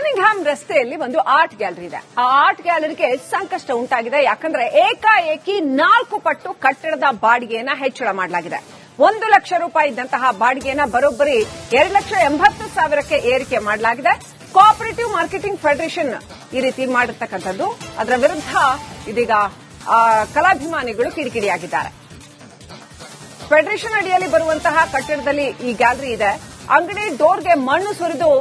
Cunningham ರಸ್ತೆಯಲ್ಲಿ ಒಂದು art gallery ಇದೆ. ಆ ಆರ್ಟ್ ಗ್ಯಾಲರಿಗೆ ಸಂಕಷ್ಟ ಉಂಟಾಗಿದೆ. ಯಾಕಂದ್ರೆ ಏಕಾಏಕಿ 4 ಪಟ್ಟು ಕಟ್ಟಡದ ಬಾಡಿಗೆಯನ್ನ ಹೆಚ್ಚಳ ಮಾಡಲಾಗಿದೆ. 1 ಲಕ್ಷ ರೂಪಾಯಿ ಇದ್ದಂತಹ ಬಾಡಿಗೆಯನ್ನ ಬರೋಬ್ಬರಿ 2,80,000ಕ್ಕೆ ಏರಿಕೆ ಮಾಡಲಾಗಿದೆ. ಕೋಆಪರೇಟಿವ್ ಮಾರ್ಕೆಟಿಂಗ್ ಫೆಡರೇಷನ್ ಈ ರೀತಿ ಮಾಡಿರ್ತಕ್ಕಂಥದ್ದು. ಅದರ ವಿರುದ್ಧ ಇದೀಗ ಕಲಾಭಿಮಾನಿಗಳು ಕಿಡಿಕಿಡಿಯಾಗಿದ್ದಾರೆ. ಫೆಡರೇಷನ್ ಅಡಿಯಲ್ಲಿ ಬರುವಂತಹ ಕಟ್ಟಡದಲ್ಲಿ ಈ ಗ್ಯಾಲರಿ ಇದೆ. ಅಂಗಡಿ ಡೋರ್ಗೆ ಮಣ್ಣು ಸುರಿದು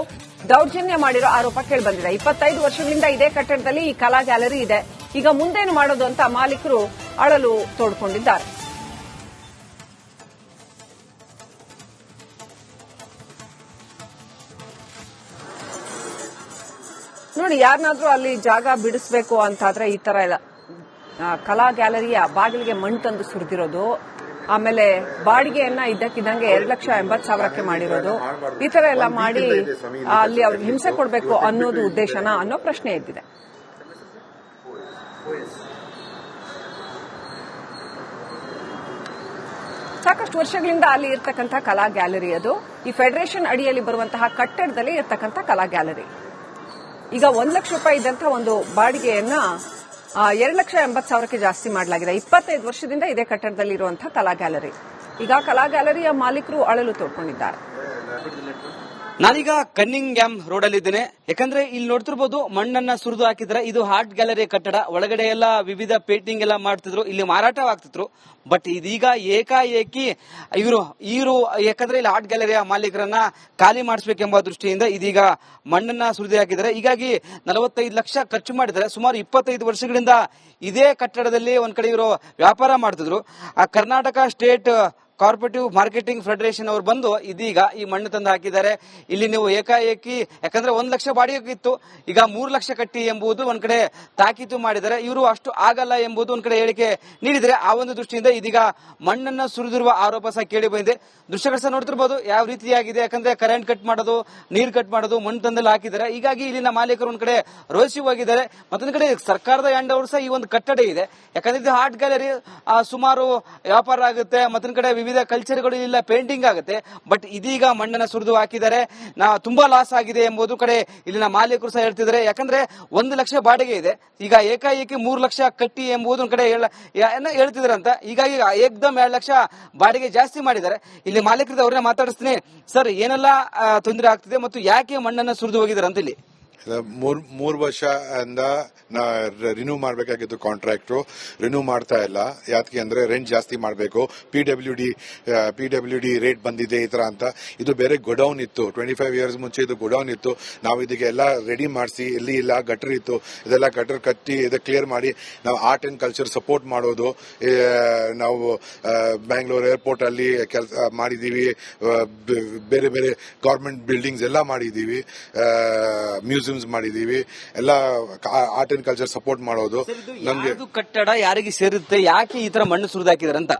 ದೌರ್ಜನ್ಯ ಮಾಡಿರೋ ಆರೋಪ ಕೇಳಿಬಂದಿದೆ. 25 ವರ್ಷಗಳಿಂದ ಇದೇ ಕಟ್ಟಡದಲ್ಲಿ ಈ ಕಲಾ ಗ್ಯಾಲರಿ ಇದೆ. ಈಗ ಮುಂದೇನು ಮಾಡೋದು ಅಂತ ಮಾಲೀಕರು ಅಳಲು ತೋಡ್ಕೊಂಡಿದ್ದಾರೆ. ನೋಡಿ, ಯಾರನ್ನಾದ್ರೂ ಅಲ್ಲಿ ಜಾಗ ಬಿಡಿಸಬೇಕು ಅಂತಾದ್ರೆ ಈ ತರ ಎಲ್ಲ ಕಲಾ ಗ್ಯಾಲರಿಯ ಬಾಗಿಲಿಗೆ ಮಣ್ಣು ತಂದು ಸುರಿದಿರೋದು, ಆಮೇಲೆ ಬಾಡಿಗೆಯನ್ನ ಇದ್ದಕ್ಕಿದ್ದಂಗೆ 2,80,000ಕ್ಕೆ ಮಾಡಿರೋದು, ಈ ತರ ಎಲ್ಲ ಮಾಡಿ ಅಲ್ಲಿ ಅವ್ರಿಗೆ ಹಿಂಸೆ ಕೊಡಬೇಕು ಅನ್ನೋದು ಉದ್ದೇಶನ ಅನ್ನೋ ಪ್ರಶ್ನೆ ಎದ್ದಿದೆ. ಸಾಕಷ್ಟು ವರ್ಷಗಳಿಂದ ಅಲ್ಲಿ ಇರ್ತಕ್ಕಂಥ ಕಲಾ ಗ್ಯಾಲರಿ ಅದು. ಈ ಫೆಡರೇಷನ್ ಅಡಿಯಲ್ಲಿ ಬರುವಂತಹ ಕಟ್ಟಡದಲ್ಲಿ ಇರ್ತಕ್ಕಂಥ ಕಲಾ ಗ್ಯಾಲರಿ. ಈಗ 1 ಲಕ್ಷ ರೂಪಾಯಿ ಇದ್ದಂತಹ ಒಂದು ಬಾಡಿಗೆಯನ್ನ 2,80,000ಕ್ಕೆ ಜಾಸ್ತಿ ಮಾಡಲಾಗಿದೆ. 25 ವರ್ಷದಿಂದ ಇದೇ ಕಟ್ಟಡದಲ್ಲಿ ಇರುವಂತಹ ಕಲಾ ಗ್ಯಾಲರಿ. ಈಗ ಕಲಾ ಗ್ಯಾಲರಿಯ ಮಾಲೀಕರು ಅಳಲು ತೋಡ್ಕೊಂಡಿದ್ದಾರೆ. ನಾನೀಗ ಕನ್ನಿಂಗ್ಹ್ಯಾಮ್ ರೋಡ್ ಅಲ್ಲಿ ಇದ್ದೇನೆ. ಯಾಕಂದ್ರೆ ಇಲ್ಲಿ ನೋಡ್ತಿರ್ಬೋದು, ಮಣ್ಣನ್ನ ಸುರಿದು ಹಾಕಿದ್ರೆ ಇದು ಆರ್ಟ್ ಗ್ಯಾಲರಿ ಕಟ್ಟಡ. ಒಳಗಡೆ ಎಲ್ಲ ವಿವಿಧ ಪೇಂಟಿಂಗ್ ಎಲ್ಲ ಮಾಡ್ತಿದ್ರು, ಇಲ್ಲಿ ಮಾರಾಟವಾಗ್ತಿದ್ರು. ಬಟ್ ಇದೀಗ ಏಕಾಏಕಿ ಇವರು ಯಾಕಂದ್ರೆ ಇಲ್ಲಿ ಆರ್ಟ್ ಗ್ಯಾಲರಿಯ ಮಾಲೀಕರನ್ನ ಖಾಲಿ ಮಾಡಿಸಬೇಕೆಂಬ ದೃಷ್ಟಿಯಿಂದ ಇದೀಗ ಮಣ್ಣನ್ನ ಸುರಿದು ಹಾಕಿದ್ದಾರೆ. ಹೀಗಾಗಿ 45 ಲಕ್ಷ ಖರ್ಚು ಮಾಡಿದ್ದಾರೆ. ಸುಮಾರು 25 ವರ್ಷಗಳಿಂದ ಇದೇ ಕಟ್ಟಡದಲ್ಲಿ ಒಂದ್ ಕಡೆ ಇವರು ವ್ಯಾಪಾರ ಮಾಡ್ತಿದ್ರು. Karnataka state cooperative marketing federation ಅವರು ಬಂದು ಇದೀಗ ಈ ಮಣ್ಣು ತಂದು ಹಾಕಿದ್ದಾರೆ. ಇಲ್ಲಿ ನೀವು ಏಕಾಏಕಿ, ಯಾಕಂದ್ರೆ 1 ಲಕ್ಷ ಬಾಡಿಗೆ ಇತ್ತು, ಈಗ 3 ಲಕ್ಷ ಕಟ್ಟಿ ಎಂಬುದು ಒಂದ್ ಕಡೆ ತಾಕೀತು ಮಾಡಿದ್ದಾರೆ. ಇವರು ಅಷ್ಟು ಆಗಲ್ಲ ಎಂಬುದು ಒಂದ್ ಕಡೆ ಹೇಳಿಕೆ ನೀಡಿದರೆ, ಆ ಒಂದು ದೃಷ್ಟಿಯಿಂದ ಇದೀಗ ಮಣ್ಣನ್ನು ಸುರಿದಿರುವ ಆರೋಪ ಸಹ ಕೇಳಿ ಬಂದಿದೆ. ದೃಶ್ಯಗಳು ಸಹ ನೋಡ್ತಿರ್ಬೋದು ಯಾವ ರೀತಿಯಾಗಿದೆ. ಯಾಕಂದ್ರೆ ಕರೆಂಟ್ ಕಟ್ ಮಾಡೋದು, ನೀರು ಕಟ್ ಮಾಡೋದು, ಮಣ್ಣು ತಂದಲ್ಲಿ ಹಾಕಿದ್ದಾರೆ. ಹೀಗಾಗಿ ಇಲ್ಲಿನ ಮಾಲೀಕರು ಒಂದ್ ಕಡೆ ರೋಸಿ ಹೋಗಿದ್ದಾರೆ. ಮತ್ತೊಂದು ಕಡೆ ಸರ್ಕಾರದ ಹ್ಯಾಂಡ್ ಓವರ್ ಸಹ ಈ ಒಂದು ಕಟ್ಟಡ ಇದೆ. ಯಾಕಂದ್ರೆ ಇದು ಆರ್ಟ್ ಗ್ಯಾಲರಿ, ಸುಮಾರು ವ್ಯಾಪಾರ ಆಗುತ್ತೆ. ಮತ್ತೊಂದು ಕಡೆ ವಿವಿಧ ಕಲ್ಚರ್ಗಳು ಇಲ್ಲ, ಪೇಂಟಿಂಗ್ ಆಗುತ್ತೆ. ಬಟ್ ಇದೀಗ ಮಣ್ಣನ್ನ ಸುರಿದು ಹಾಕಿದ್ದಾರೆ. ತುಂಬಾ ಲಾಸ್ ಆಗಿದೆ ಎಂಬುದು ಕಡೆ ಇಲ್ಲಿನ ಮಾಲೀಕರು ಸಹ ಹೇಳ್ತಿದ್ದಾರೆ. ಯಾಕಂದ್ರೆ 1 ಲಕ್ಷ ಬಾಡಿಗೆ ಇದೆ, ಈಗ ಏಕಾಏಕಿ 3 ಲಕ್ಷ ಕಟ್ಟಿ ಎಂಬುದು ಒಂದ್ ಕಡೆ ಹೇಳ್ತಿದ್ದಾರೆ ಅಂತ. ಹೀಗಾಗಿ ಏಕ್ದಮ್ 2 ಲಕ್ಷ ಬಾಡಿಗೆ ಜಾಸ್ತಿ ಮಾಡಿದ್ದಾರೆ. ಇಲ್ಲಿ ಮಾಲೀಕರಿಂದ ಅವ್ರನ್ನ ಮಾತಾಡಿಸ್ತೀನಿ. ಸರ್, ಏನೆಲ್ಲ ತೊಂದರೆ ಆಗ್ತಿದೆ ಮತ್ತು ಯಾಕೆ ಮಣ್ಣನ್ನ ಸುರಿದು ಹೋಗಿದ್ದಾರೆ ಅಂತ ಇಲ್ಲಿ? 3 ವರ್ಷದಿಂದ ರಿನ್ಯೂ ಮಾಡಬೇಕಾಗಿತ್ತು ಕಾಂಟ್ರಾಕ್ಟ್, ರಿನ್ಯೂ ಮಾಡ್ತಾ ಇಲ್ಲ. ಯಾಕೆ ಅಂದ್ರೆ ರೆಂಟ್ ಜಾಸ್ತಿ ಮಾಡಬೇಕು, ಪಿಡಬ್ಲ್ಯೂಡಿ ರೇಟ್ ಬಂದಿದೆ ಈ ತರ ಅಂತ. ಇದು ಬೇರೆ ಗೋಡೌನ್ ಇತ್ತು, 25 ಇಯರ್ಸ್ ಮುಂಚೆ ಇದು ಗೋಡೌನ್ ಇತ್ತು. ನಾವು ಇದಕ್ಕೆ ಎಲ್ಲ ರೆಡಿ ಮಾಡಿಸಿ, ಇಲ್ಲಿ ಇಲ್ಲ ಗಟರ್ ಇತ್ತು, ಇದೆಲ್ಲ ಗಟರ್ ಕಟ್ಟಿ ಇದು ಕ್ಲಿಯರ್ ಮಾಡಿ ನಾವು ಆರ್ಟ್ ಅಂಡ್ ಕಲ್ಚರ್ ಸಪೋರ್ಟ್ ಮಾಡೋದು. ನಾವು ಬ್ಯಾಂಗ್ಳೂರ್ ಏರ್ಪೋರ್ಟ್ ಅಲ್ಲಿ ಕೆಲಸ ಮಾಡಿದೀವಿ, ಬೇರೆ ಬೇರೆ ಗವರ್ಮೆಂಟ್ ಬಿಲ್ಡಿಂಗ್ಸ್ ಎಲ್ಲ ಮಾಡಿದೀವಿ, ಮ್ಯೂಸಿಯಂ ಮಾಡಿದೀವಿ, ಎಲ್ಲ ಆರ್ಟ್ ಅಂಡ್ ಕಲ್ಚರ್ ಸಪೋರ್ಟ್ ಮಾಡೋದು. ನಮ್ಗೆ ಕಟ್ಟಡ ಯಾರಿಗೆ ಸೇರುತ್ತೆ, ಯಾಕೆ ಈ ತರ ಮಣ್ಣು ಸುರಿದಾಕಿದ್ದಾರೆ ಅಂತ?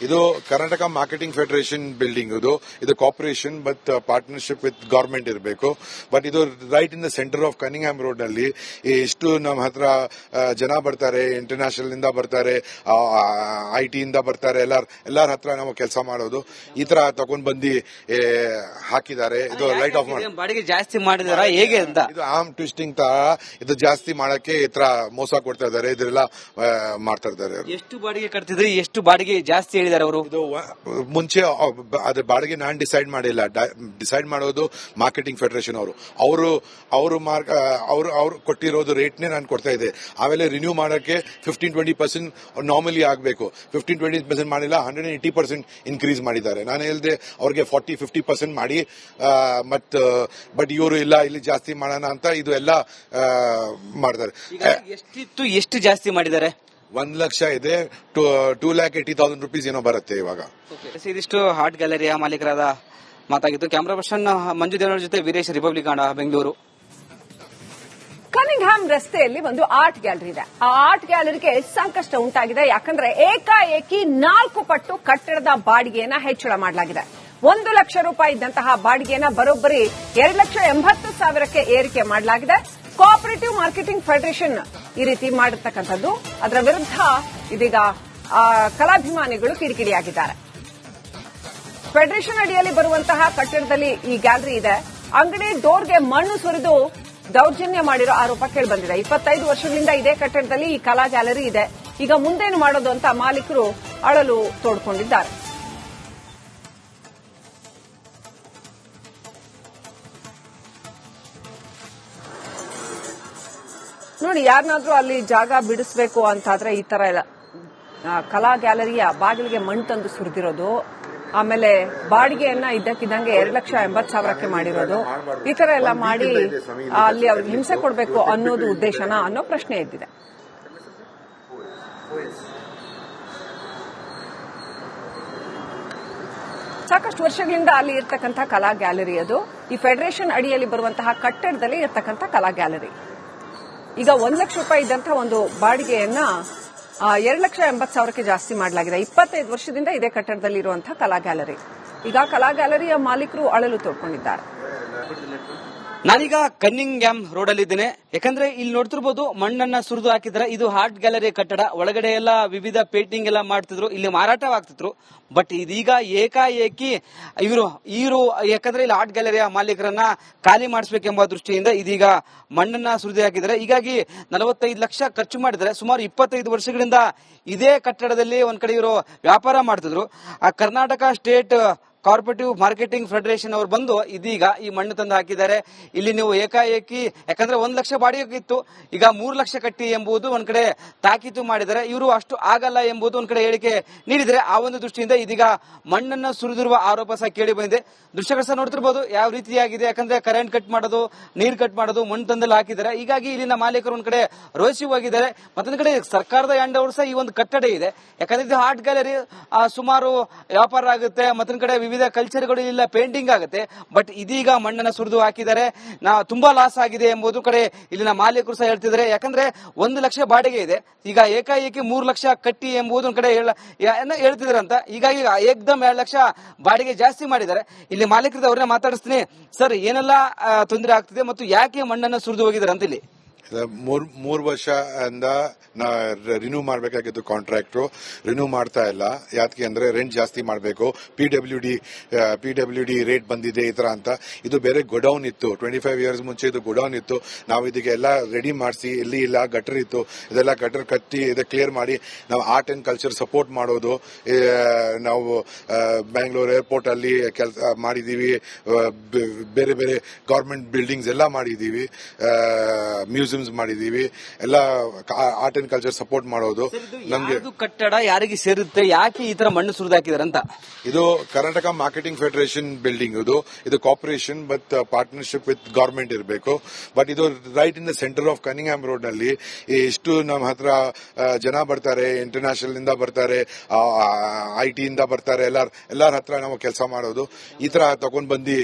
ಇದು ಕರ್ನಾಟಕ ಮಾರ್ಕೆಟಿಂಗ್ ಫೆಡರೇಷನ್ ಬಿಲ್ಡಿಂಗ್. ಇದು corporation but partnership with government ಇರಬೇಕು. ಬಟ್ ಇದು right in the centre of Cunningham road ನಲ್ಲಿ. ಎಷ್ಟು ನಮ್ಮ ಹತ್ರ ಜನ ಬರ್ತಾರೆ, ಇಂಟರ್ನ್ಯಾಷನಲ್ ಇಂದ ಬರ್ತಾರೆ, IT ಇಂದ ಬರ್ತಾರೆ, ಎಲ್ಲರ ಹತ್ರ ನಾವು ಕೆಲಸ ಮಾಡೋದು. ಈ ತರ ತಗೊಂಡ್ ಬಂದು ಹಾಕಿದ್ದಾರೆ. ಇದು ಲೈಟ್ ಆಫ್ ಮಾಡಿ ಬಾಡಿಗೆ ಜಾಸ್ತಿ ಮಾಡಿದಾರ ಹೇಗೆ ಅಂತ? ಇದು ಆರ್ಮ್ ಟ್ವಿಸ್ಟಿಂಗ್ ತರ ಇದು ಜಾಸ್ತಿ ಮಾಡಕ್ಕೆ ಈ ತರ ಮೋಸ ಕೊಡ್ತಾ ಇದ್ದಾರೆ, ಇದೆಲ್ಲ ಮಾಡ್ತಾ ಇದ್ದಾರೆ. ಎಷ್ಟು ಬಾಡಿಗೆ ಕಟ್ತಿದ್ರೆ ಎಷ್ಟು ಬಾಡಿಗೆ ಜಾಸ್ತಿ ಹೇಳಿದ್ದಾರೆ ಅವರು? ಇದು ಮುಂಚೆ ಅದ್ರ ಬಾಡಿಗೆ ನಾನು ಡಿಸೈಡ್ ಮಾಡಿಲ್ಲ, ಡಿಸೈಡ್ ಮಾಡೋದು ಮಾರ್ಕೆಟಿಂಗ್ ಫೆಡರೇಷನ್ ಅವರು ಕೊಟ್ಟಿರೋದು ರೇಟ್ನೇ ನಾನು ಕೊಡ್ತಾ ಇದ್ದೆ. ಆಮೇಲೆ ರಿನ್ಯೂ ಮಾಡಕ್ಕೆ 15-20% ನಾರ್ಮಲಿ ಆಗಬೇಕು, 15-20% ಮಾಡಿಲ್ಲ, 180% ಇನ್ಕ್ರೀಸ್ ಮಾಡಿದ್ದಾರೆ. ನಾನು ಹೇಳಿದೆ ಅವ್ರಿಗೆ 40-50% ಮಾಡಿ, ಬಟ್ ಇವರು ಇಲ್ಲ ಇಲ್ಲಿ ಜಾಸ್ತಿ ಮಾಡೋಣ ಅಂತ ಇದು ಎಲ್ಲ ಮಾಡ್ತಾರೆ. ಎಷ್ಟಿತ್ತು, ಎಷ್ಟು ಜಾಸ್ತಿ ಮಾಡಿದ್ದಾರೆ? 1 ಲಕ್ಷ ಇದೆ, 2,80,000 ರೂಪೀಸ್ ಏನೋ ಬರುತ್ತೆ ಇವಾಗ. ಇದಿಷ್ಟು ಆರ್ಟ್ ಗ್ಯಾಲರಿಯ ಮಾಲೀಕರಾದ ಮಾತಾಗಿತ್ತು. ಕ್ಯಾಮರಾ ಪರ್ಸನ್ ಮಂಜು ದೇವರ ಜೊತೆ ವೀರೇಶ್, ರಿಪಬ್ಲಿಕ್ ಕನ್ನಡ, ಬೆಂಗಳೂರು. ಕನಿಂಗ್ಹ್ಯಾಮ್ ರಸ್ತೆಯಲ್ಲಿ ಒಂದು ಆರ್ಟ್ ಗ್ಯಾಲರಿ ಇದೆ. ಆ ಆರ್ಟ್ ಗ್ಯಾಲರಿಗೆ ಸಂಕಷ್ಟ ಉಂಟಾಗಿದೆ. ಯಾಕಂದ್ರೆ ಏಕಾಏಕಿ 4 ಪಟ್ಟು ಕಟ್ಟಡದ ಬಾಡಿಗೆಯನ್ನ ಹೆಚ್ಚಳ ಮಾಡಲಾಗಿದೆ. 1 ಲಕ್ಷ ರೂಪಾಯಿ ಇದ್ದಂತಹ ಬಾಡಿಗೆಯನ್ನ ಬರೋಬ್ಬರಿ 2,80,000ಕ್ಕೆ ಏರಿಕೆ ಮಾಡಲಾಗಿದೆ. ಕೋಆಪರೇಟಿವ್ ಮಾರ್ಕೆಟಿಂಗ್ ಫೆಡರೇಷನ್ ಈ ರೀತಿ ಮಾಡಿರ್ತಕ್ಕಂಥದ್ದು. ಅದರ ವಿರುದ್ಧ ಇದೀಗ ಕಲಾಭಿಮಾನಿಗಳು ಕಿಡಿಕಿಡಿಯಾಗಿದ್ದಾರೆ. ಫೆಡರೇಷನ್ ಅಡಿಯಲ್ಲಿ ಬರುವಂತಹ ಕಟ್ಟಡದಲ್ಲಿ ಈ ಗ್ಯಾಲರಿ ಇದೆ. ಅಂಗಡಿ ಡೋರ್ಗೆ ಮಣ್ಣು ಸುರಿದು ದೌರ್ಜನ್ಯ ಮಾಡಿರೋ ಆರೋಪ ಕೇಳಿಬಂದಿದೆ. 25 ವರ್ಷಗಳಿಂದ ಇದೇ ಕಟ್ಟಡದಲ್ಲಿ ಈ ಕಲಾ ಗ್ಯಾಲರಿ ಇದೆ. ಈಗ ಮುಂದೇನು ಮಾಡೋದು ಅಂತ ಮಾಲೀಕರು ಅಳಲು ತೋಡ್ಕೊಂಡಿದ್ದಾರೆ. ನೋಡಿ, ಯಾರನ್ನಾದ್ರೂ ಅಲ್ಲಿ ಜಾಗ ಬಿಡಿಸಬೇಕು ಅಂತಾದ್ರೆ ಈ ತರ ಎಲ್ಲ ಕಲಾ ಗ್ಯಾಲರಿಯ ಬಾಗಿಲಿಗೆ ಮಣ್ಣು ತಂದು ಸುರಿದಿರೋದು, ಆಮೇಲೆ ಬಾಡಿಗೆಯನ್ನ ಇದ್ದಕ್ಕಿದ್ದಂಗೆ 2,80,000ಕ್ಕೆ ಮಾಡಿರೋದು, ಈ ತರ ಎಲ್ಲ ಮಾಡಿ ಅಲ್ಲಿ ಅವ್ರಿಗೆ ಹಿಂಸೆ ಕೊಡಬೇಕು ಅನ್ನೋದು ಉದ್ದೇಶನ ಅನ್ನೋ ಪ್ರಶ್ನೆ ಎದ್ದಿದೆ. ಸಾಕಷ್ಟು ವರ್ಷಗಳಿಂದ ಅಲ್ಲಿ ಇರ್ತಕ್ಕಂಥ ಕಲಾ ಗ್ಯಾಲರಿ ಅದು. ಈ ಫೆಡರೇಷನ್ ಅಡಿಯಲ್ಲಿ ಬರುವಂತಹ ಕಟ್ಟಡದಲ್ಲಿ ಇರ್ತಕ್ಕಂಥ ಕಲಾ ಗ್ಯಾಲರಿ. ಈಗ 1 ಲಕ್ಷ ರೂಪಾಯಿ ಇದ್ದಂತಹ ಒಂದು ಬಾಡಿಗೆಯನ್ನ 2,80,000ಕ್ಕೆ ಜಾಸ್ತಿ ಮಾಡಲಾಗಿದೆ. 25 ವರ್ಷದಿಂದ ಇದೇ ಕಟ್ಟಡದಲ್ಲಿ ಇರುವಂತಹ ಕಲಾ ಗ್ಯಾಲರಿ. ಈಗ ಕಲಾ ಗ್ಯಾಲರಿಯ ಮಾಲೀಕರು ಅಳಲು ತೋಡ್ಕೊಂಡಿದ್ದಾರೆ. ನಾನೀಗ ಕನ್ನಿಂಗ್ ಡ್ಯಾಮ್ ರೋಡ್ ಅಲ್ಲಿ ಇದ್ದೇನೆ. ಯಾಕಂದ್ರೆ ಇಲ್ಲಿ ನೋಡ್ತಿರ್ಬೋದು ಮಣ್ಣನ್ನ ಸುರಿದು ಹಾಕಿದ್ರೆ ಇದು ಆರ್ಟ್ ಗ್ಯಾಲರಿ ಕಟ್ಟಡ. ಒಳಗಡೆ ಎಲ್ಲ ವಿವಿಧ ಪೇಂಟಿಂಗ್ ಎಲ್ಲ ಮಾಡ್ತಿದ್ರು, ಇಲ್ಲಿ ಮಾರಾಟವಾಗ್ತಿದ್ರು. ಬಟ್ ಇದೀಗ ಏಕಾಏಕಿ ಇವರು ಯಾಕಂದ್ರೆ ಇಲ್ಲಿ ಆರ್ಟ್ ಗ್ಯಾಲರಿಯ ಮಾಲೀಕರನ್ನ ಖಾಲಿ ಮಾಡಿಸಬೇಕೆಂಬ ದೃಷ್ಟಿಯಿಂದ ಇದೀಗ ಮಣ್ಣನ್ನ ಸುರಿದು ಹಾಕಿದ್ದಾರೆ. ಹೀಗಾಗಿ 45 ಲಕ್ಷ ಖರ್ಚು ಮಾಡಿದ್ದಾರೆ. ಸುಮಾರು 25 ವರ್ಷಗಳಿಂದ ಇದೇ ಕಟ್ಟಡದಲ್ಲಿ ಒಂದ್ ಕಡೆ ಇವರು ವ್ಯಾಪಾರ ಮಾಡ್ತಿದ್ರು. ಆ ಕರ್ನಾಟಕ ಸ್ಟೇಟ್ ಕಾರ್ಪೊರೇಟಿವ್ ಮಾರ್ಕೆಟಿಂಗ್ ಫೆಡರೇಷನ್ ಅವರು ಬಂದು ಇದೀಗ ಈ ಮಣ್ಣು ತಂದು ಹಾಕಿದ್ದಾರೆ. ಇಲ್ಲಿ ನೀವು ಏಕಾಏಕಿ ಯಾಕಂದ್ರೆ 1 ಲಕ್ಷ ಬಾಡಿಗೆ ಇತ್ತು, ಈಗ 3 ಲಕ್ಷ ಕಟ್ಟಿ ಎಂಬುದು ಒಂದ್ ಕಡೆ ತಾಕೀತು ಮಾಡಿದ್ದಾರೆ. ಇವರು ಅಷ್ಟು ಆಗಲ್ಲ ಎಂಬುದು ಒಂದ್ ಕಡೆ ಹೇಳಿಕೆ ನೀಡಿದರೆ, ಆ ಒಂದು ದೃಷ್ಟಿಯಿಂದ ಇದೀಗ ಮಣ್ಣನ್ನ ಸುರಿದಿರುವ ಆರೋಪ ಸಹ ಕೇಳಿ ಬಂದಿದೆ. ದೃಶ್ಯಗಳು ಸಹ ನೋಡ್ತಿರ್ಬೋದು ಯಾವ ರೀತಿಯಾಗಿದೆ. ಯಾಕಂದ್ರೆ ಕರೆಂಟ್ ಕಟ್ ಮಾಡೋದು, ನೀರು ಕಟ್ ಮಾಡೋದು, ಮಣ್ಣು ತಂದಲ್ಲಿ ಹಾಕಿದ್ದಾರೆ. ಹೀಗಾಗಿ ಇಲ್ಲಿನ ಮಾಲೀಕರು ಒಂದ್ ಕಡೆ ರೋಸಿ ಹೋಗಿದ್ದಾರೆ. ಮತ್ತೊಂದ್ ಕಡೆ ಸರ್ಕಾರದ ಅಂಡವರು ಸಹ ಈ ಒಂದು ಕಟ್ಟಡ ಇದೆ. ಯಾಕಂದ್ರೆ ಇದು ಆರ್ಟ್ ಗ್ಯಾಲರಿ ಸುಮಾರು ವ್ಯಾಪಾರ ಆಗುತ್ತೆ, ಮತ್ತೊಂದ್ ಕಡೆ ವಿವಿಧ ಕಲ್ಚರ್ಗಳು ಇಲ್ಲ ಪೇಂಟಿಂಗ್ ಆಗುತ್ತೆ. ಬಟ್ ಇದೀಗ ಮಣ್ಣನ್ನ ಸುರಿದು ಹಾಕಿದ್ದಾರೆ. ತುಂಬಾ ಲಾಸ್ ಆಗಿದೆ ಎಂಬುದು ಕಡೆ ಇಲ್ಲಿನ ಮಾಲೀಕರು ಸಹ ಹೇಳ್ತಿದ್ದಾರೆ. ಯಾಕಂದ್ರೆ 1 ಲಕ್ಷ ಬಾಡಿಗೆ ಇದೆ, ಈಗ ಏಕಾಏಕಿ 3 ಲಕ್ಷ ಕಟ್ಟಿ ಎಂಬುದು ಒಂದ್ ಕಡೆ ಹೇಳ್ತಿದಾರಂತ. ಹೀಗಾಗಿ ಏಕ್ದಮ್ 2 ಲಕ್ಷ ಬಾಡಿಗೆ ಜಾಸ್ತಿ ಮಾಡಿದ್ದಾರೆ. ಇಲ್ಲಿ ಮಾಲೀಕರದ ಅವ್ರನ್ನ ಮಾತಾಡಿಸ್ತೀನಿ. ಸರ್, ಏನೆಲ್ಲ ತೊಂದರೆ ಆಗ್ತಿದೆ ಮತ್ತು ಯಾಕೆ ಮಣ್ಣನ್ನ ಸುರಿದು ಹೋಗಿದ್ದಾರೆ ಅಂತ ಇಲ್ಲಿ? ಮೂರ್ ವರ್ಷ ರಿನ್ಯೂ ಮಾಡಬೇಕಾಗಿತ್ತು ಕಾಂಟ್ರಾಕ್ಟ್ರು, ರಿನ್ಯೂ ಮಾಡ್ತಾ ಇಲ್ಲ. ಯಾಕೆ ಅಂದ್ರೆ ರೆಂಟ್ ಜಾಸ್ತಿ ಮಾಡಬೇಕು, ಪಿಡಬ್ಲ್ಯೂಡಿ ರೇಟ್ ಬಂದಿದೆ ಈ ತರ ಅಂತ. ಇದು ಬೇರೆ ಗೋಡೌನ್ ಇತ್ತು, 25 ಇಯರ್ಸ್ ಮುಂಚೆ ಇದು ಗೋಡೌನ್ ಇತ್ತು. ನಾವು ಇದಕ್ಕೆ ಎಲ್ಲ ರೆಡಿ ಮಾಡಿಸಿ, ಇಲ್ಲಿ ಇಲ್ಲ ಗಟರ್ ಇತ್ತು, ಇದೆಲ್ಲ ಗಟರ್ ಕಟ್ಟಿ ಇದೆ ಕ್ಲಿಯರ್ ಮಾಡಿ ನಾವು ಆರ್ಟ್ ಅಂಡ್ ಕಲ್ಚರ್ ಸಪೋರ್ಟ್ ಮಾಡೋದು. ನಾವು ಬ್ಯಾಂಗ್ಳೂರ್ ಏರ್ಪೋರ್ಟ್ ಅಲ್ಲಿ ಕೆಲಸ ಮಾಡಿದೀವಿ, ಬೇರೆ ಬೇರೆ ಗವರ್ಮೆಂಟ್ ಬಿಲ್ಡಿಂಗ್ಸ್ ಎಲ್ಲ ಮಾಡಿದೀವಿ, ಮ್ಯೂಸಿಯಂ ಮಾಡಿದೀವಿ, ಎಲ್ಲ ಆರ್ಟ್ ಅಂಡ್ ಕಲ್ಚರ್ ಸಪೋರ್ಟ್ ಮಾಡೋದು. ನಮ್ಗೆ ಕಟ್ಟಡ ಯಾರಿಗೆ ಸೇರುತ್ತೆ, ಯಾಕೆ ಈ ತರ ಮಣ್ಣು ಸುರಿದು ಹಾಕಿದಾರೆ ಅಂತ? ಇದು ಕರ್ನಾಟಕ ಮಾರ್ಕೆಟಿಂಗ್ ಫೆಡರೇಷನ್ ಬಿಲ್ಡಿಂಗ್. ಇದು corporation but partnership with government ಇರಬೇಕು. ಬಟ್ ಇದು right in the centre of Cunningham road ನಲ್ಲಿ. ಇಷ್ಟು ನಮ್ಮ ಹತ್ರ ಜನ ಬರ್ತಾರೆ, ಇಂಟರ್ನ್ಯಾಷನಲ್ ಇಂದ ಬರ್ತಾರೆ, IT ಇಂದ ಬರ್ತಾರೆ, ಎಲ್ಲರ ಹತ್ರ ನಾವು ಕೆಲಸ ಮಾಡೋದು. ಈ ತರ ತಗೊಂಡ್ ಬಂದು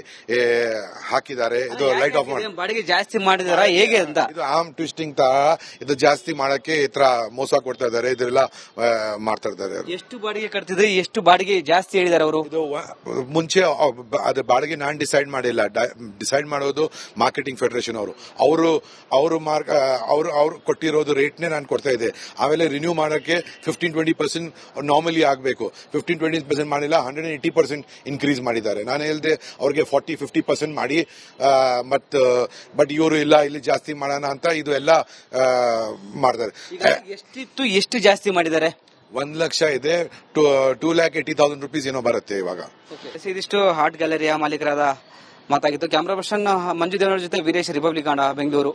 ಹಾಕಿದ್ದಾರೆ. ಇದು ಲೈಟ್ ಆಫ್ ಮಾಡಿ ಬಾಡಿಗೆ ಜಾಸ್ತಿ ಮಾಡಿದಾರ ಹೇಗೆ ಅಂತ? ಇದು ಆರ್ಮ್ ಟ್ವಿಸ್ಟಿಂಗ್ ತರ ಇದು ಜಾಸ್ತಿ ಮಾಡಕ್ಕೆ ಈ ತರ ಮೋಸ ಕೊಡ್ತಾ ಇದ್ದಾರೆ, ಇದೆಲ್ಲ ಮಾಡ್ತಾ ಇದ್ದಾರೆ. ಎಷ್ಟು ಬಾಡಿಗೆ ಕಟ್ತಿದ್ರೆ ಎಷ್ಟು ಬಾಡಿಗೆ ಜಾಸ್ತಿ ಹೇಳಿದಾರೆ ಅವರು? ಇದು ಮುಂಚೆ ಅದು ಬಾಡಿಗೆ ನಾನ್ ಡಿಸೈಡ್ ಮಾಡಿಲ್ಲ, ಡಿಸೈಡ್ ಮಾಡೋದು ಮಾರ್ಕೆಟಿಂಗ್ ಫೆಡರೇಷನ್ ಅವರು ಕೊಟ್ಟಿರೋದು ರೇಟ್ನೇ ನಾನು ಕೊಡ್ತಾ ಇದ್ದೆ. ಆಮೇಲೆ ರಿನ್ಯೂ ಮಾಡಕ್ಕೆ 15-20% ನಾರ್ಮಲಿ ಆಗಬೇಕು, 15-20% ಮಾಡಿಲ್ಲ, 180% ಇನ್ಕ್ರೀಸ್ ಮಾಡಿದ್ದಾರೆ. ನಾನು ಹೇಳಿದೆ ಅವ್ರಿಗೆ 40-50% ಮಾಡಿ, ಬಟ್ ಇವರು ಇಲ್ಲ ಇಲ್ಲಿ ಜಾಸ್ತಿ ಮಾಡೋಣ ಅಂತ ಇದು ಎಲ್ಲ ಮಾಡ್ತಾರೆ. ಎಷ್ಟಿತ್ತು, ಎಷ್ಟು ಜಾಸ್ತಿ ಮಾಡಿದ್ದಾರೆ? 1 ಲಕ್ಷ ಇದೆ, 2,80,000 ರೂಪೀಸ್ ಏನೋ ಬರುತ್ತೆ ಇವಾಗ. ಇದಿಷ್ಟು ಆರ್ಟ್ ಗ್ಯಾಲರಿಯ ಮಾಲೀಕರಾದ ಮಾತಾಗಿತ್ತು. ಕ್ಯಾಮರಾ ಪರ್ಸನ್ ಮಂಜು ದೇವರ ಜೊತೆ ವೀರೇಶ್, ರಿಪಬ್ಲಿಕ್ ಕನ್ನಡ, ಬೆಂಗಳೂರು.